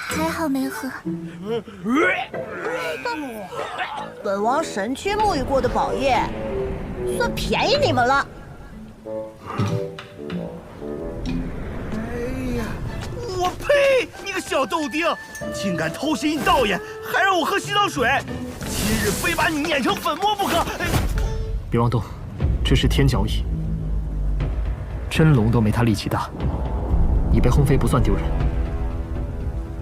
还好没喝。本王神区沐浴过的宝液，算便宜你们了。哎呀，我呸！你个小豆丁，竟敢偷袭道爷，还让我喝洗澡水，今日非把你碾成粉末不可！别妄动，这是天角蚁，真龙都没他力气大，你被轰飞不算丢人。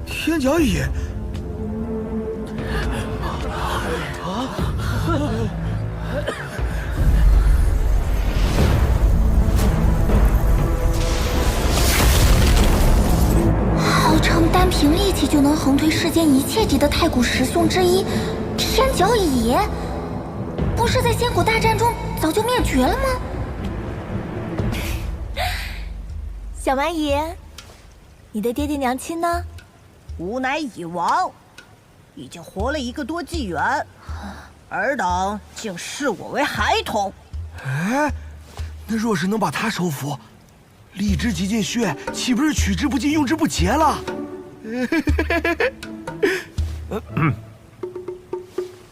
天角蚁。号称单凭力气就能横推世间一切级的太古十凶之一，天角蚁，不是在仙古大战中早就灭绝了吗？小蛮蚁，你的爹爹娘亲呢？吾乃蚁王，已经活了1个多纪元，尔等竟视我为孩童。哎，那若是能把他收服，力之极尽血，岂不是取之不尽、用之不竭了？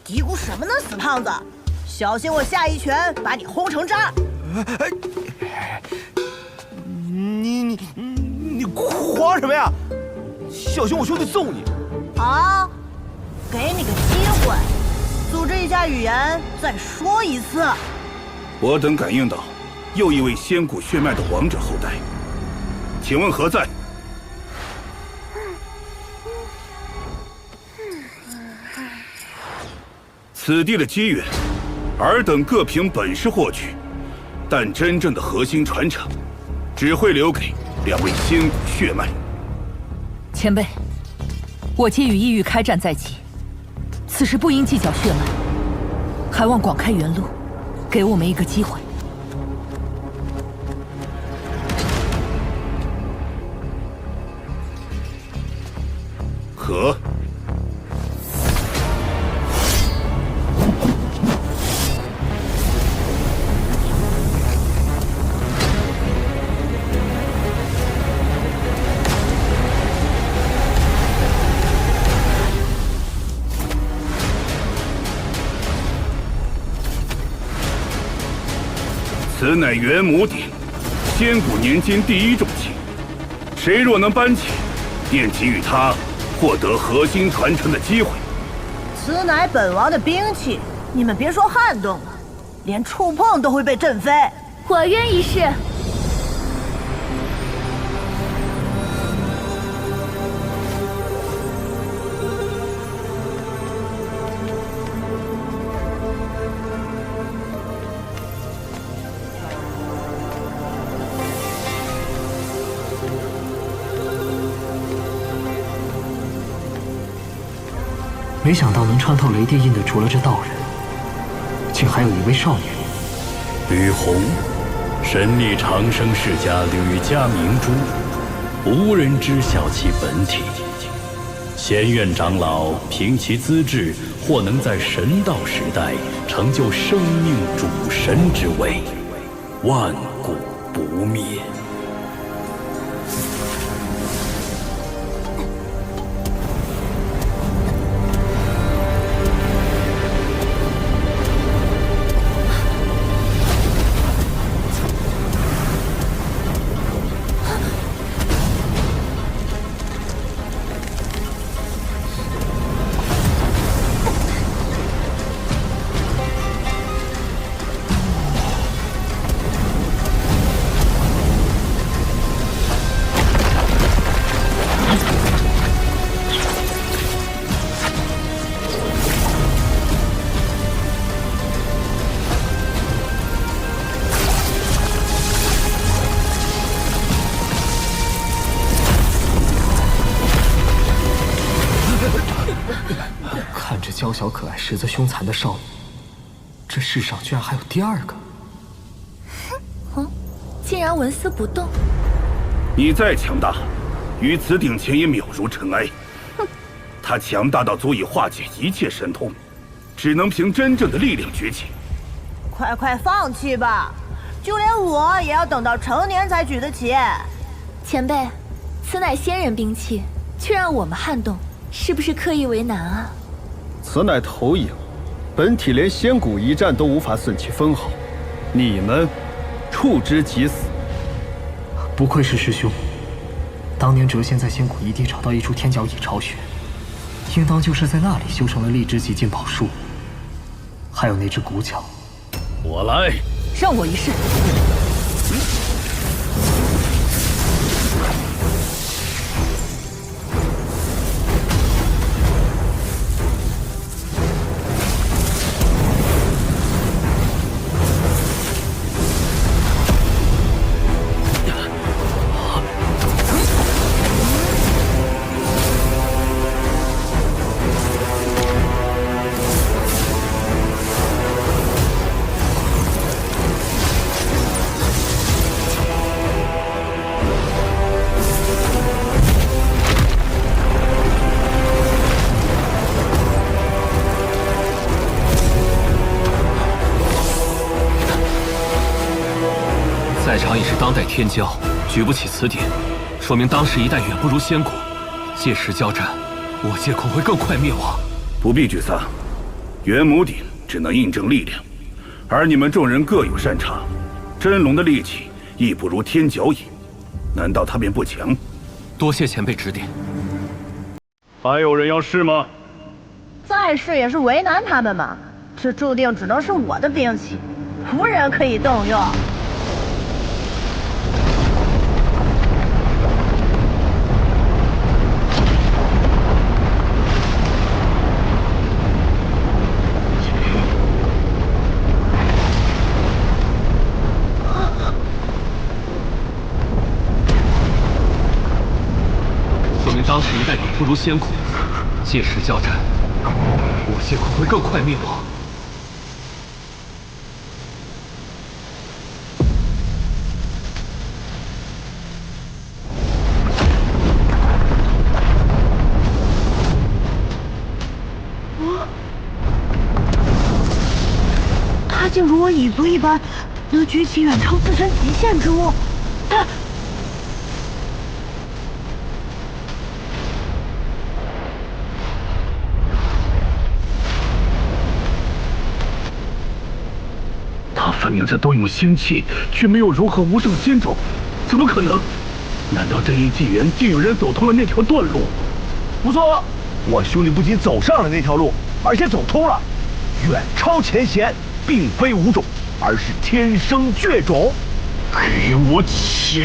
嘀咕什么呢，死胖子！小心我下一拳把你轰成渣！你慌什么呀？小心我兄弟揍你！啊，给你个机会，组织一下语言，再说一次。我等感应到又一位仙古血脉的王者后代，请问何在？此地的机缘，尔等各凭本事获取，但真正的核心传承，只会留给2位仙古血脉。前辈，我皆与异域开战在即，此时不应计较血脉，还望广开原路，给我们一个机会。可。此乃元母鼎，仙古年间第1重器。谁若能搬起，便给予他获得核心传承的机会。此乃本王的兵器，你们别说撼动了，连触碰都会被震飞。我愿一试。没想到能穿透雷电印的，除了这道人，竟还有一位少女。吕红，神力长生世家吕家明珠，无人知晓其本体。仙院长老凭其资质，或能在神道时代成就生命主神之位，万古不灭。看着娇小可爱、实则凶残的少女，这世上居然还有第2个。竟然纹丝不动。你再强大，于此鼎前也渺如尘埃。他强大到足以化解一切神通，只能凭真正的力量崛起。快放弃吧，就连我也要等到成年才举得起。前辈，此乃仙人兵器，却让我们撼动，是不是刻意为难啊？此乃投影，本体连仙骨一战都无法损其分毫，你们触之即死。不愧是师兄，当年谪仙在仙谷一地找到一处天角蚁巢穴，应当就是在那里修成了荔枝极禁宝术，还有那只骨角。我来，让我一试。在场已是当代天骄，举不起此点，说明当时一代远不如仙谷。届时交战，我界恐会更快灭亡。不必沮丧，元母鼎只能印证力量，而你们众人各有擅长。真龙的力气亦不如天角蚁，难道他便不强？多谢前辈指点。还有人要试吗？再试也是为难他们嘛。这注定只能是我的兵器，无人可以动用。说明当时一代远不如仙谷，届时交战，我界恐会更快灭亡。他竟如我蚁族一般，能举起远超自身极限之物。他分明在动用仙气，却没有融合无上仙种，怎么可能？难道这一纪元竟有人走通了那条断路？不错，我兄弟不仅走上了那条路，而且走通了，远超前贤，并非无种，而是天生绝种。给我起！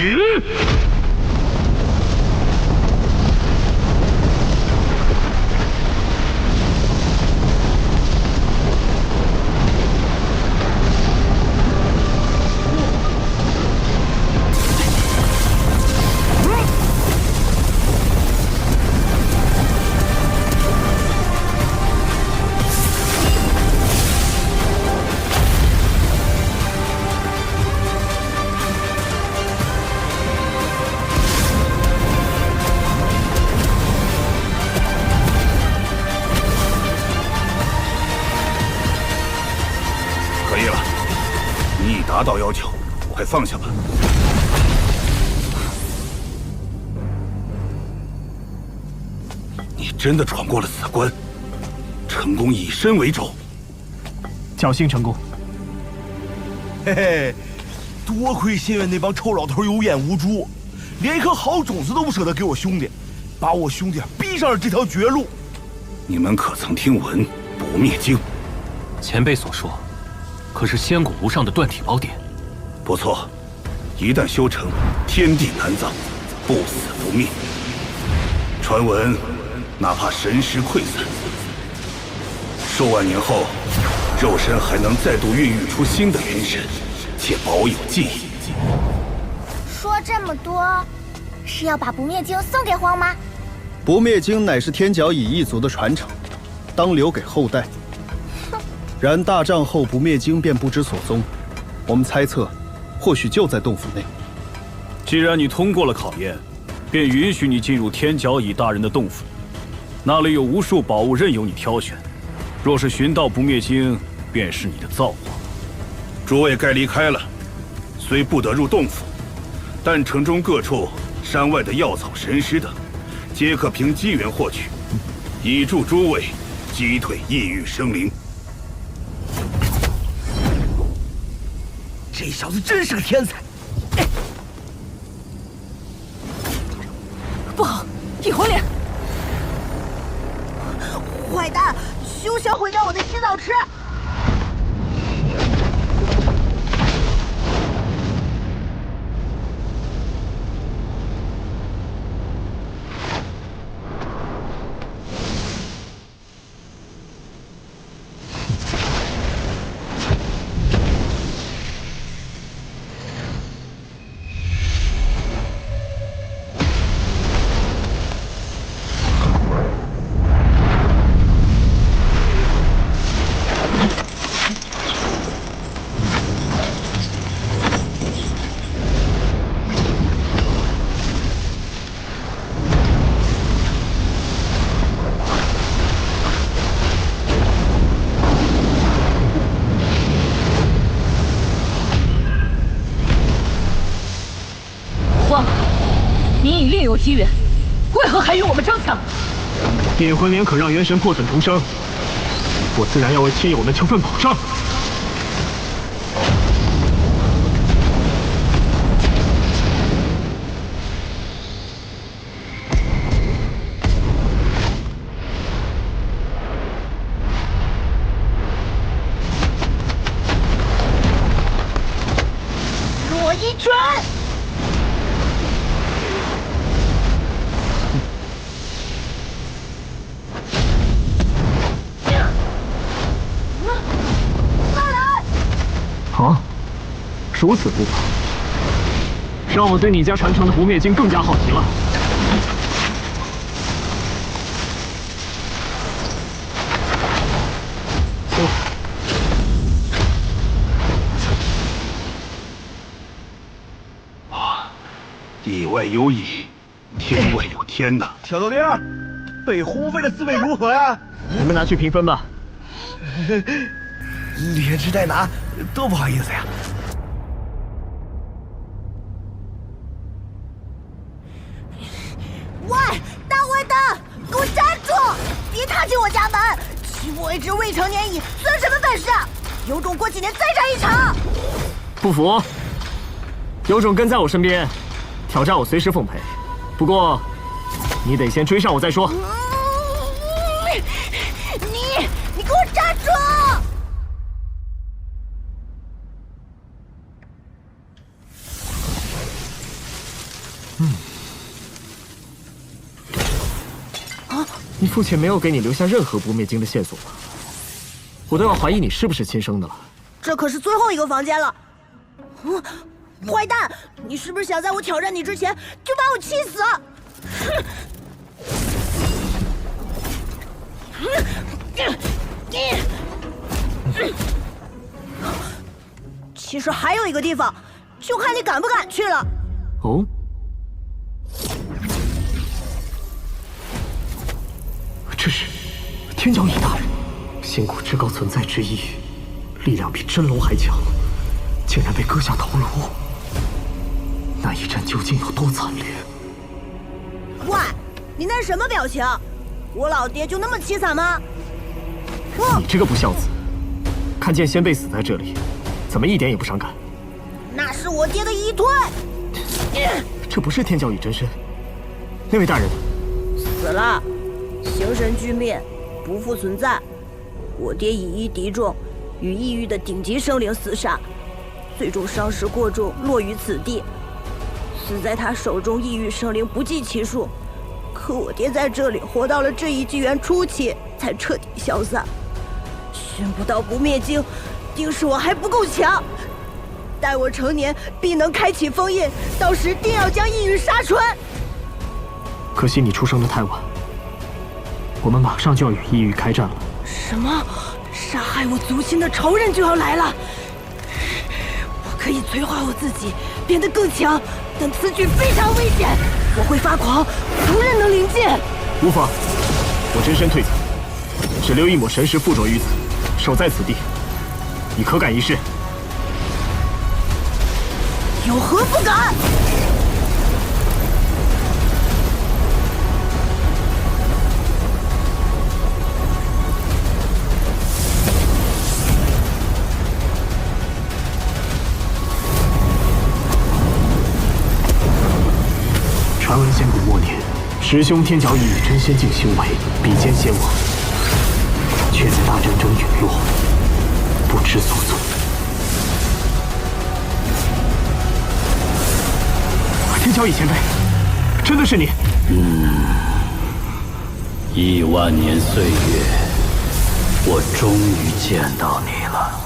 可以了，你已达到要求，快放下吧。你真的闯过了此关，成功以身为轴，侥幸成功。嘿嘿，多亏仙院那帮臭老头有眼无珠，连一颗好种子都不舍得给我兄弟，把我兄弟逼上了这条绝路。你们可曾听闻不灭经？前辈所说，可是仙谷无上的断体宝典？不错，一旦修成，天地难葬，不死不灭。传闻，哪怕神识溃散，数万年后，肉身还能再度孕育出新的元神，且保有记忆。说这么多，是要把不灭经送给荒吗？不灭经乃是天角蚁一族的传承，当留给后代。然大战后，不灭经便不知所踪。我们猜测，或许就在洞府内。既然你通过了考验，便允许你进入天角蚁大人的洞府。那里有无数宝物任由你挑选。若是寻到不灭经，便是你的造化。诸位该离开了，虽不得入洞府，但城中各处山外的药草神石等，皆可凭机缘获取，以助诸位击退异域生灵。这小子真是个天才！不好，异火脸！坏蛋，休想毁掉我的洗澡池！慌！你已另有机缘，为何还与我们争抢？电魂莲可让元神破损重生，我自然要为亲友们求份保障。我一拳！啊，如此不法，让我对你家传承的不灭经更加好奇了。地外有蚁，天外有天呐！挑豆丁，被轰飞的滋味如何呀？你们拿去评分吧。连吃带拿，多不好意思呀！喂，大坏蛋，给我站住！别踏进我家门！欺负我一只未成年蚁，算什么本事？有种过几年再战一场！不服？有种跟在我身边，挑战我随时奉陪。不过，你得先追上我再说。你给我站住！你父亲没有给你留下任何不灭经的线索吧？我都要怀疑你是不是亲生的了。这可是最后一个房间了。坏蛋，你是不是想在我挑战你之前就把我气死？其实还有一个地方，就看你敢不敢去了。哦，这是天角蚁大人，仙谷至高存在之一，力量比真龙还强，竟然被割下头颅。那一战究竟有多惨烈？喂，你那是什么表情？我老爹就那么凄惨吗？你这个不孝子，看见先辈死在这里，怎么一点也不伤感？那是我爹的遗推。这不是天角蚁真身，那位大人死了，形神俱灭，不复存在。我爹以一敌众，与异域的顶级生灵厮杀，最终伤势过重，落于此地。死在他手中异域生灵不计其数，可我爹在这里活到了这一纪元初期，才彻底消散。寻不到不灭经，定是我还不够强。待我成年，必能开启封印，到时定要将异域杀穿。可惜你出生的太晚，我们马上就要与异域开战了。什么？杀害我族亲的仇人就要来了？我可以催化我自己，变得更强，但此举非常危险，我会发狂，无人能临近。无妨，我真身退走，只留一抹神识附着于此，守在此地。你可敢一试？有何不敢？师兄天角已以真仙境修为比肩仙王，却在大战中陨落，不知所踪。天角已前辈，真的是你？1万年岁月，我终于见到你了。